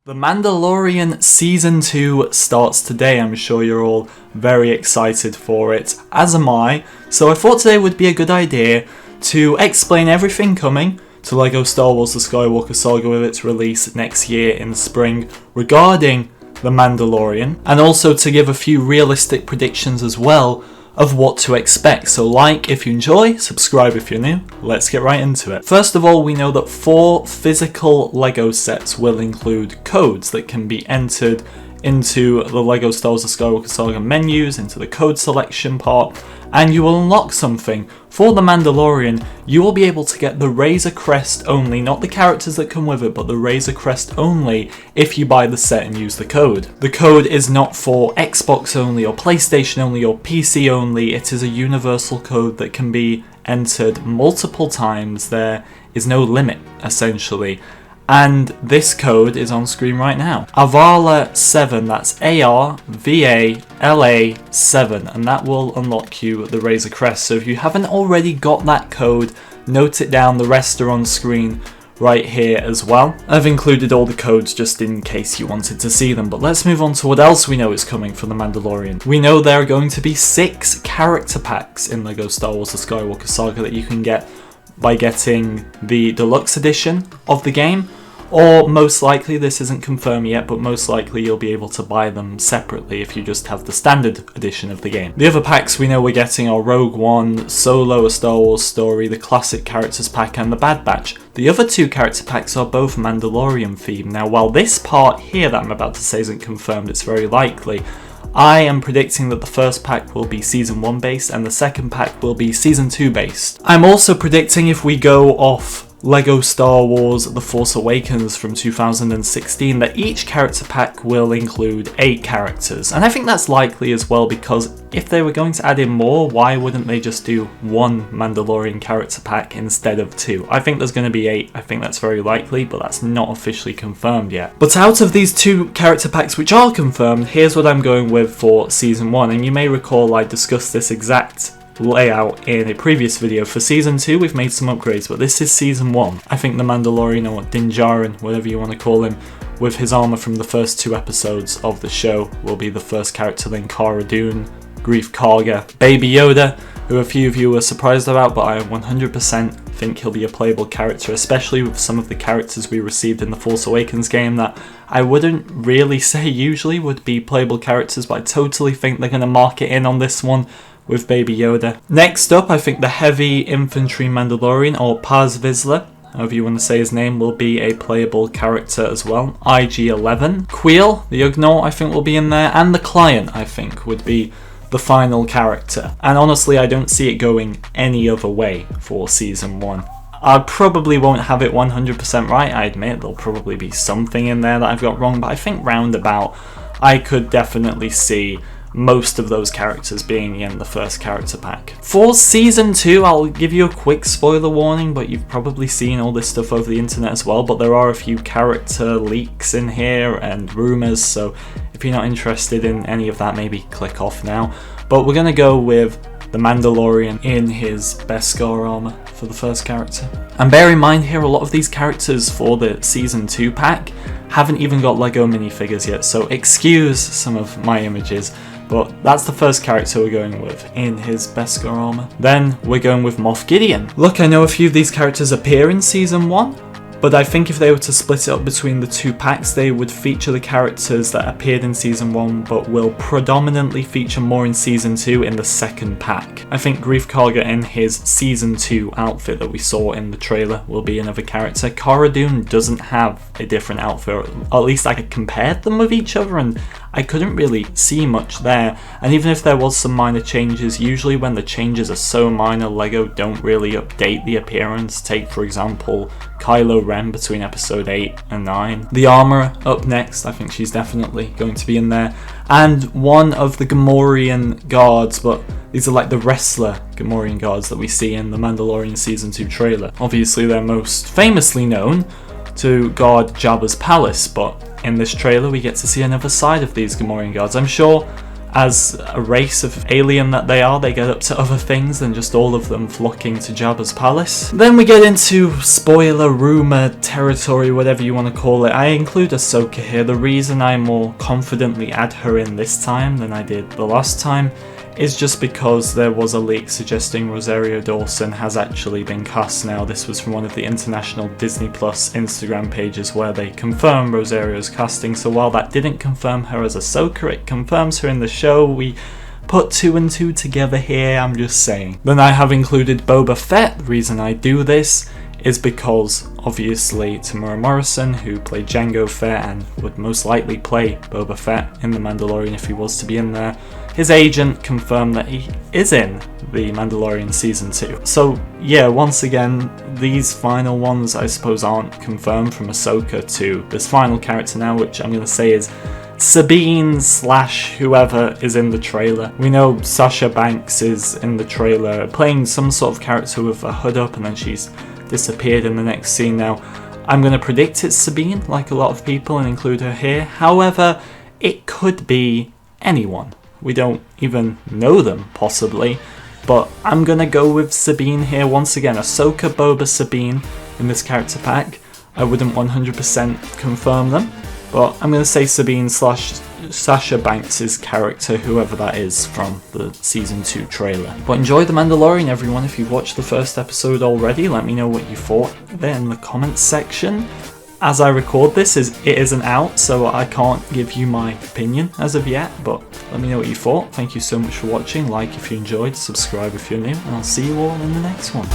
The Mandalorian Season 2 starts today. I'm sure you're all very excited for it, as am I. So I thought today would be a good idea to explain everything coming to LEGO Star Wars The Skywalker Saga with its release next year in the spring regarding The Mandalorian, and also to give a few realistic predictions as well of what to expect. So like if you enjoy, subscribe if you're new, let's get right into it. First of all, we know that 4 physical LEGO sets will include codes that can be entered into the LEGO Star Wars The Skywalker Saga menus, into the code selection part, and you will unlock something. For The Mandalorian, you will be able to get the Razor Crest only, not the characters that come with it, but the Razor Crest only if you buy the set and use the code. The code is not for Xbox only or PlayStation only or PC only. It is a universal code that can be entered multiple times. There is no limit, essentially. And this code is on screen right now. Avala7, that's ARVALA7, and that will unlock you the Razor Crest. So if you haven't already got that code, note it down. The rest are on screen right here as well. I've included all the codes just in case you wanted to see them, but let's move on to what else we know is coming for The Mandalorian. We know there are going to be 6 character packs in LEGO Star Wars The Skywalker Saga that you can get by getting the deluxe edition of the game, or most likely, this isn't confirmed yet, but most likely you'll be able to buy them separately if you just have the standard edition of the game. The other packs we know we're getting are Rogue One, Solo, A Star Wars Story, the Classic Characters Pack, and the Bad Batch. The other 2 character packs are both Mandalorian themed. Now, while this part here that I'm about to say isn't confirmed, it's very likely, I am predicting that the first pack will be Season 1 based and the second pack will be Season 2 based. I'm also predicting, if we go off LEGO Star Wars The Force Awakens from 2016, that each character pack will include 8 characters. And I think that's likely as well, because if they were going to add in more, why wouldn't they just do 1 Mandalorian character pack instead of 2? I think there's going to be 8, I think that's very likely, but that's not officially confirmed yet. But out of these 2 character packs which are confirmed, here's what I'm going with for Season 1, and you may recall I discussed this exact layout in a previous video. For Season 2 we've made some upgrades, but this is Season 1. I think the Mandalorian, or Din Djarin, whatever you want to call him, with his armour from the first 2 episodes of the show, will be the first character. Then Cara Dune, Greef Karga, Baby Yoda, who a few of you were surprised about, but I 100% think he'll be a playable character, especially with some of the characters we received in the Force Awakens game that I wouldn't really say usually would be playable characters, but I totally think they're going to mark it in on this one with Baby Yoda. Next up, I think the Heavy Infantry Mandalorian, or Paz Vizsla, however you want to say his name, will be a playable character as well. IG-11. Queel, the Ugnaught, I think will be in there, and the Client, I think, would be the final character. And honestly, I don't see it going any other way for Season 1. I probably won't have it 100% right, I admit. There'll probably be something in there that I've got wrong, but I think roundabout I could definitely see most of those characters being in the first character pack. For Season 2, I'll give you a quick spoiler warning, but you've probably seen all this stuff over the internet as well, but there are a few character leaks in here and rumours, so if you're not interested in any of that, maybe click off now. But we're going to go with the Mandalorian in his Beskar armour for the first character. And bear in mind here, a lot of these characters for the Season 2 pack haven't even got LEGO minifigures yet, so excuse some of my images, but that's the first character we're going with in his Beskar armour. Then we're going with Moff Gideon. Look, I know a few of these characters appear in Season 1, but I think if they were to split it up between the 2 packs, they would feature the characters that appeared in Season 1, but will predominantly feature more in Season 2 in the second pack. I think Greef Karga in his Season 2 outfit that we saw in the trailer will be another character. Cara Dune doesn't have a different outfit, or at least I compared them with each other, and I couldn't really see much there. And even if there was some minor changes, usually when the changes are so minor, LEGO don't really update the appearance. Take, for example, Kylo Ren between episode 8 and 9. The Armourer up next, I think she's definitely going to be in there. And one of the Gamorrean guards, but these are like the wrestler Gamorrean guards that we see in the Mandalorian Season 2 trailer. Obviously they're most famously known to guard Jabba's palace, but in this trailer we get to see another side of these Gamorrean guards. I'm sure as a race of alien that they are, they get up to other things than just all of them flocking to Jabba's palace. Then we get into spoiler, rumour, territory, whatever you want to call it. I include Ahsoka here. The reason I more confidently add her in this time than I did the last time is just because there was a leak suggesting Rosario Dawson has actually been cast now. This was from one of the international Disney Plus Instagram pages where they confirm Rosario's casting, so while that didn't confirm her as Ahsoka, it confirms her in the show. We put 2 and 2 together here, I'm just saying. Then I have included Boba Fett. The reason I do this is because, obviously, Tamura Morrison, who played Jango Fett and would most likely play Boba Fett in The Mandalorian if he was to be in there, his agent confirmed that he is in The Mandalorian Season 2. So yeah, once again, these final ones I suppose aren't confirmed from Ahsoka to this final character now, which I'm going to say is Sabine / whoever is in the trailer. We know Sasha Banks is in the trailer playing some sort of character with a hood up, and then she's disappeared in the next scene. Now, I'm going to predict it's Sabine, like a lot of people, and include her here. However, it could be anyone. We don't even know them, possibly, but I'm going to go with Sabine here. Once again, Ahsoka, Boba, Sabine in this character pack. I wouldn't 100% confirm them, but I'm going to say Sabine / Sasha Banks' character, whoever that is from the Season 2 trailer. But enjoy The Mandalorian, everyone. If you've watched the first episode already, let me know what you thought there in the comments section. As I record this, it isn't out, so I can't give you my opinion as of yet, but let me know what you thought. Thank you so much for watching. Like if you enjoyed, subscribe if you're new, and I'll see you all in the next one.